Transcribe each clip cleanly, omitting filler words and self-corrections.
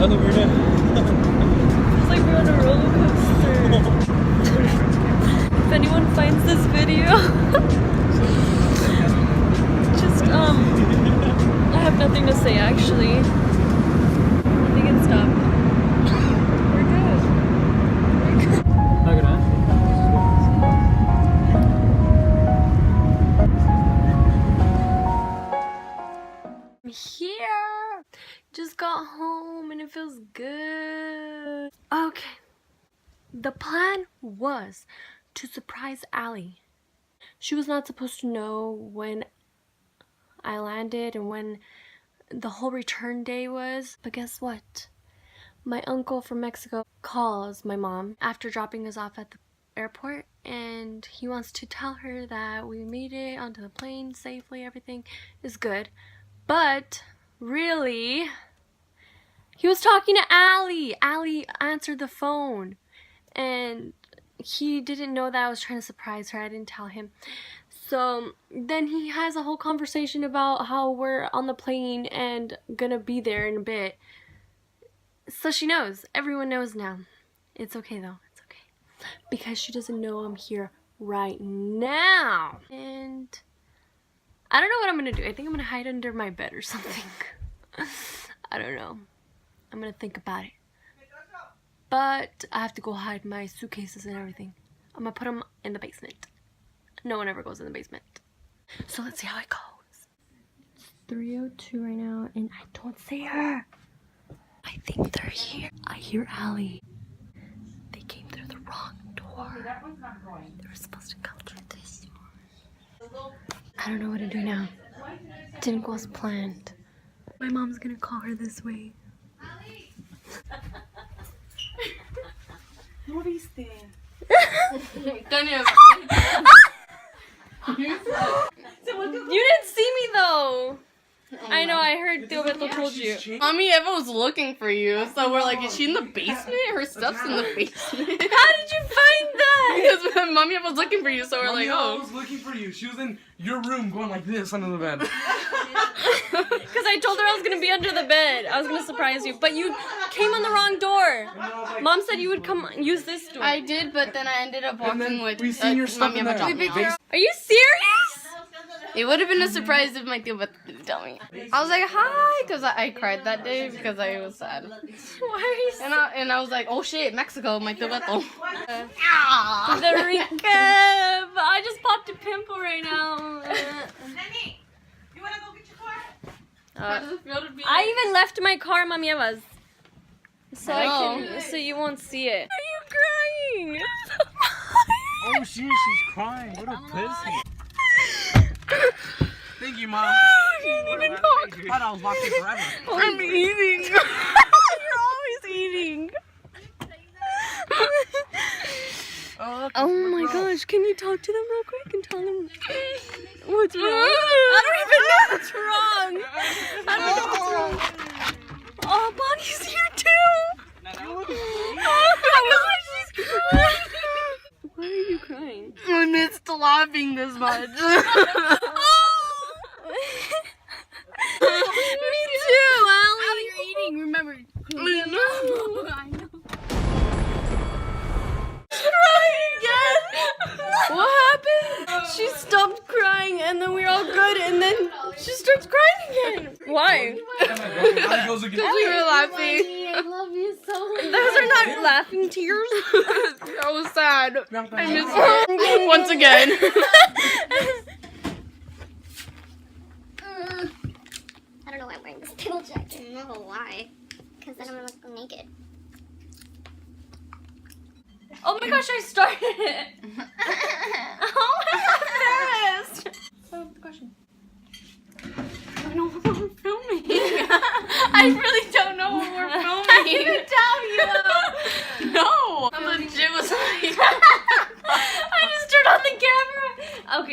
It's like we're on a roller coaster. If anyone finds this video, just I have nothing to say actually. I think it stopped. We're good. We're good. I'm here. Just got home and it feels good. Okay. The plan was to surprise Allie. She was not supposed to know when I landed and when the whole return day was. But guess what? My uncle from Mexico calls my mom after dropping us off at the airport, and he wants to tell her that we made it onto the plane safely, everything is good. But really, he was talking to Allie. Allie answered the phone, and he didn't know that I was trying to surprise her. I didn't tell him. So then he has a whole conversation about how we're on the plane and gonna be there in a bit. So she knows. Everyone knows now. It's okay though. It's okay. Because she doesn't know I'm here right now. And I don't know what I'm gonna do. I think I'm gonna hide under my bed or something. I don't know. I'm gonna think about it. But I have to go hide my suitcases and everything. I'm gonna put them in the basement. No one ever goes in the basement. So let's see how it goes. It's 3:02 right now and I don't see her. I think they're here. I hear Allie. They came through the wrong door. They were supposed to come through this door. I don't know what to do now. It didn't go as planned. My mom's gonna call her this way. ¿No viste? DENIA. You didn't see me though. I know, I heard Tío Beto told you. Mommy Eva was looking for you, so we're like, is she in the basement? Her stuff's in the basement. How did you find that? Because Mommy Eva was looking for you, so we're like, I oh. was looking for you. She was in your room going like this under the bed. Because I told her I was going to be under the bed. I was going to surprise you. But you came on the wrong door. Mom said you would come use this door. I did, but then I ended up walking with we seen your stuff Mommy in Eva there. dropped me off. Are you serious? It would have been a surprise if my Tío Beto didn't tell me. I was like, hi, because I cried that day because I was sad. Why are you so... And I was like, oh shit, Mexico, my Tío Beto. The recap. I just popped a pimple right now. Lenny, you wanna go get your car? I even left my car, Mami Eva's. So I so you won't see it. Are you crying? Oh shit, she's crying. What a pussy. Thank you, Mom. You didn't even talk. I thought I was walking forever. I'm eating. You're always eating. Oh my gosh, can you talk to them real quick and tell them what's wrong? I don't even know what's wrong. I don't know what's wrong. Oh, Bonnie's here too. Oh my gosh, she's crying. Why are you crying? I missed laughing this much. Me too, Allie. You're eating, remember. I know. I know. Crying again. What happened? She stopped crying and then we were all good and then she starts crying again. Why? How goes again? We were laughing. I love you so much. Those are not laughing tears. I was sad. I miss her once again. I don't know why I'm wearing this tail jacket. I don't know why. Because then I'm gonna look naked. Oh my gosh, I started it.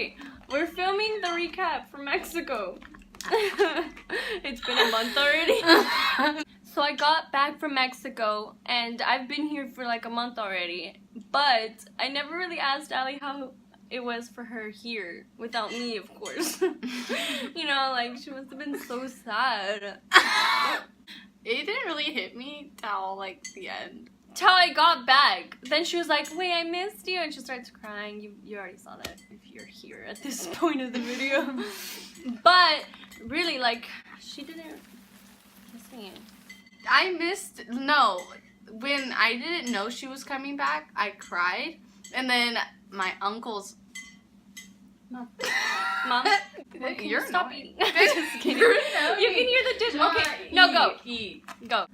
Okay, we're filming the recap from Mexico. It's been a month already. So I got back from Mexico and I've been here for like a month already. But I never really asked Ali how it was for her here without me, of course. You know, like she must have been so sad. It didn't really hit me till like the end. Till I got back. Then she was like, wait, I missed you. And she starts crying. You already saw that if you're here at this point of the video. But really, like, she didn't miss me. When I didn't know she was coming back, I cried. And then my uncle's Mom, when can You're you stop annoying. eating? Just kidding. You can hear the dish. Okay, no, go. Eat. Go.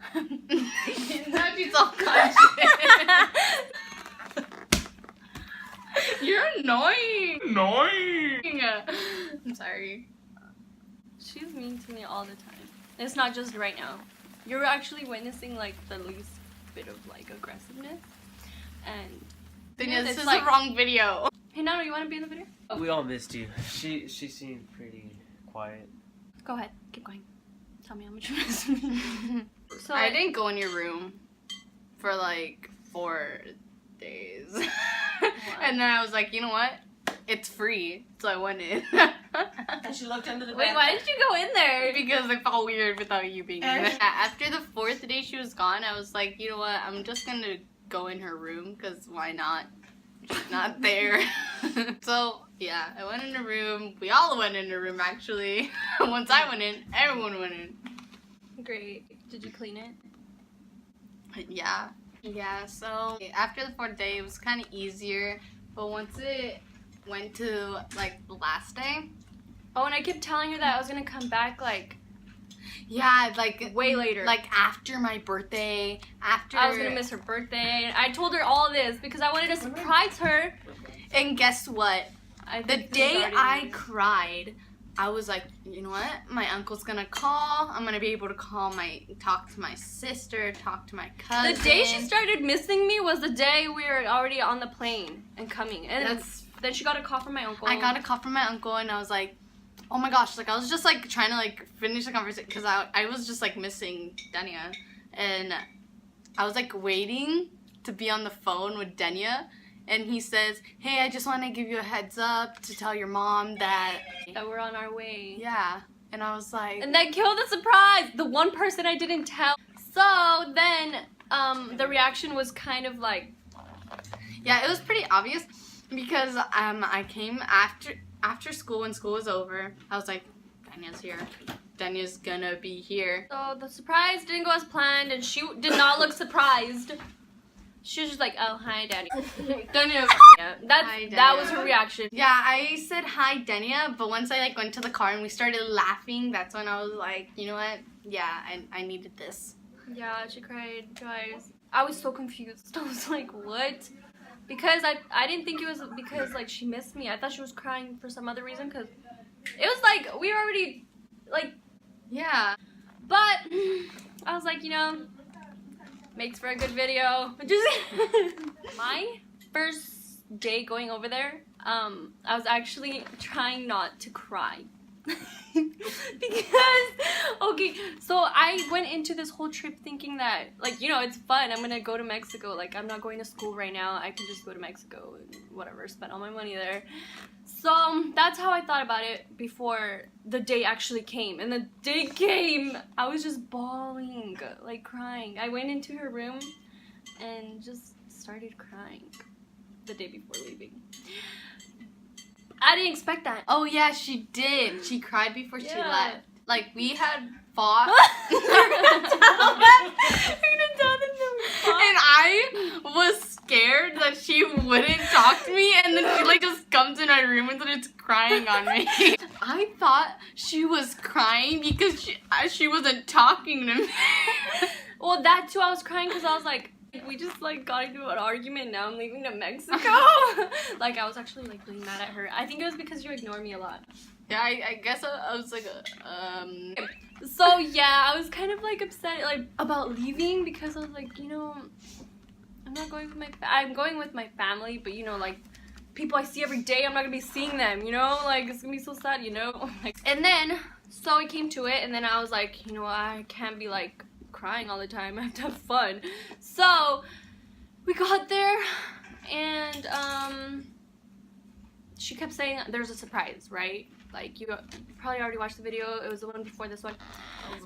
Now she's all conscious. You're annoying. I'm sorry. She's mean to me all the time. It's not just right now. You're actually witnessing like the least bit of like aggressiveness. And Denia, this it's is like- the wrong video. hey, Nano, you want to be in the video? We all missed you. She seemed pretty quiet. Go ahead, keep going. Tell me how much you miss me. So I didn't go in your room for like 4 days. And then I was like, you know what? It's free. So I went in. And she looked under the bed. Wait, why did you go in there? Because I felt weird without you being in there. After the 4th day she was gone, I was like, you know what? I'm just gonna go in her room because why not? She's not there. So yeah, I went in the room. We all went in the room actually. Once I went in, everyone went in. Great. Did you clean it? Yeah. Yeah, so after the 4th day, it was kind of easier. But once it went to, like, the last day. Oh, and I kept telling her that I was gonna come back, like, Yeah, like, way later. like, after my birthday, after... I was gonna miss her birthday. I told her all this because I wanted to surprise her. And guess what? I The think this day is already I weird. cried, I was like, you know what? My uncle's gonna call. I'm gonna be able to talk to my sister, talk to my cousin. The day she started missing me was the day we were already on the plane and coming. And then she got a call from my uncle. I got a call from my uncle and I was like, oh my gosh, like I was just like trying to like finish the conversation because I was just like missing Denia. And I was like waiting to be on the phone with Denia. And he says, hey, I just want to give you a heads up to tell your mom that we're on our way. yeah. And I was like, And that killed the surprise. The one person I didn't tell. So then the reaction was kind of like, yeah, it was pretty obvious because I came after school when school was over. I was like, Denia's here. Denia's gonna be here. so the surprise didn't go as planned and she did not look surprised. She was just like, oh, hi, Daddy. Denia. Yeah, Hi, that was Denia. her reaction. Yeah, I said hi, Denia, but once I like went to the car and we started laughing, that's when I was like, you know what? Yeah, I needed this. Yeah, she cried, guys. I was so confused. I was like, what? Because I didn't think it was because like she missed me. I thought she was crying for some other reason because it was like we were already like, Yeah. but I was like, you know, makes for a good video. Just my first day going over there, I was actually trying not to cry. Because, okay, so I went into this whole trip thinking that, like, you know, it's fun. I'm gonna go to Mexico. Like, I'm not going to school right now. I can just go to Mexico and whatever, spend all my money there. So that's how I thought about it before the day actually came. And the day came, I was just bawling, like crying. I went into her room and just started crying the day before leaving. I didn't expect that. Oh yeah, she did. She cried before she Yeah. left. Like we had fought. You're gonna tell them. You're gonna tell them that we fought. And I was scared that she wouldn't talk to me, and then she like just comes in my room and starts crying on me. I thought she was crying because she wasn't talking to me. Well, that too, I was crying because I was like, we just like got into an argument. Now I'm leaving to Mexico. Like I was actually like really mad at her. I think it was because you ignore me a lot. Yeah, I guess I was like, So yeah, I was kind of like upset like about leaving because I was like, you know, I'm not going with I'm going with my family, but you know, like people I see every day, I'm not gonna be seeing them, you know? Like, it's gonna be so sad, you know? And then, so it came to it, and then I was like, you know, I can't be like crying all the time. I have to have fun. So we got there, and she kept saying there's a surprise, right? Like, you probably already watched the video. It was the one before this one.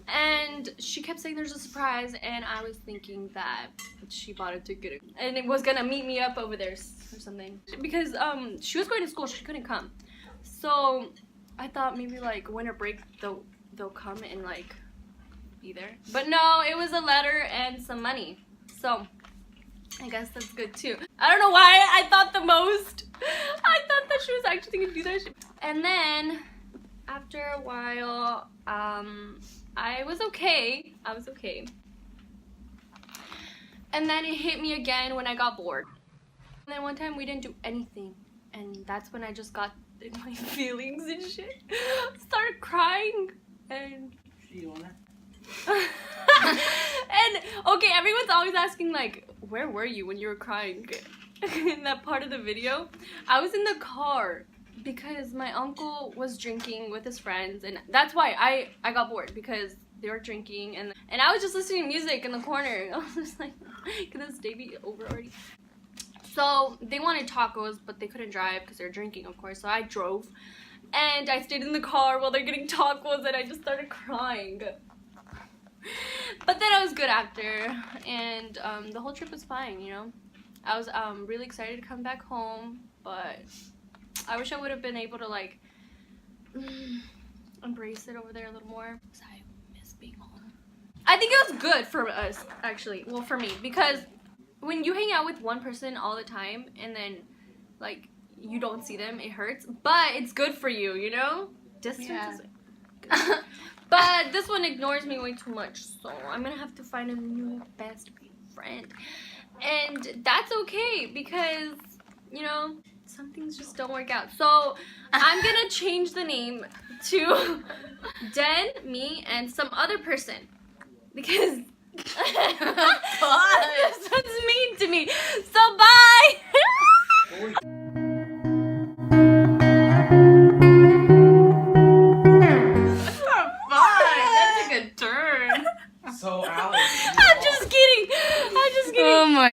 And she kept saying there's a surprise, and I was thinking that she bought a ticket and it was gonna meet me up over there or something. Because she was going to school, she couldn't come. So I thought maybe like winter break they'll come and like be there. But no, it was a letter and some money. So I guess that's good too. I don't know why I thought the most. I thought that she was actually gonna do that shit. And then after a while, I was okay. And then it hit me again when I got bored. And then one time we didn't do anything. And that's when I just got in my feelings and shit. Started crying and and okay, everyone's always asking like, where were you when you were crying? In that part of the video, I was in the car because my uncle was drinking with his friends, and that's why I got bored, because they were drinking, and I was just listening to music in the corner. I was just like, can this day be over already? So they wanted tacos, but they couldn't drive because they were drinking, of course. So I drove, and I stayed in the car while they're getting tacos, and I just started crying. But then I was good after, and the whole trip was fine, you know. I was really excited to come back home, but I wish I would have been able to like embrace it over there a little more, because I miss being home. I think it was good for us, actually. Well, for me, because when you hang out with one person all the time and then like you don't see them, it hurts. But it's good for you, you know? Distance is good. But this one ignores me way too much, so I'm gonna have to find a new best friend. And that's okay, because, you know, some things just don't work out. So I'm gonna change the name to Den, me, and some other person, because this one's mean to me. So bye. That took a turn. So Alex. I'm just kidding. Oh my.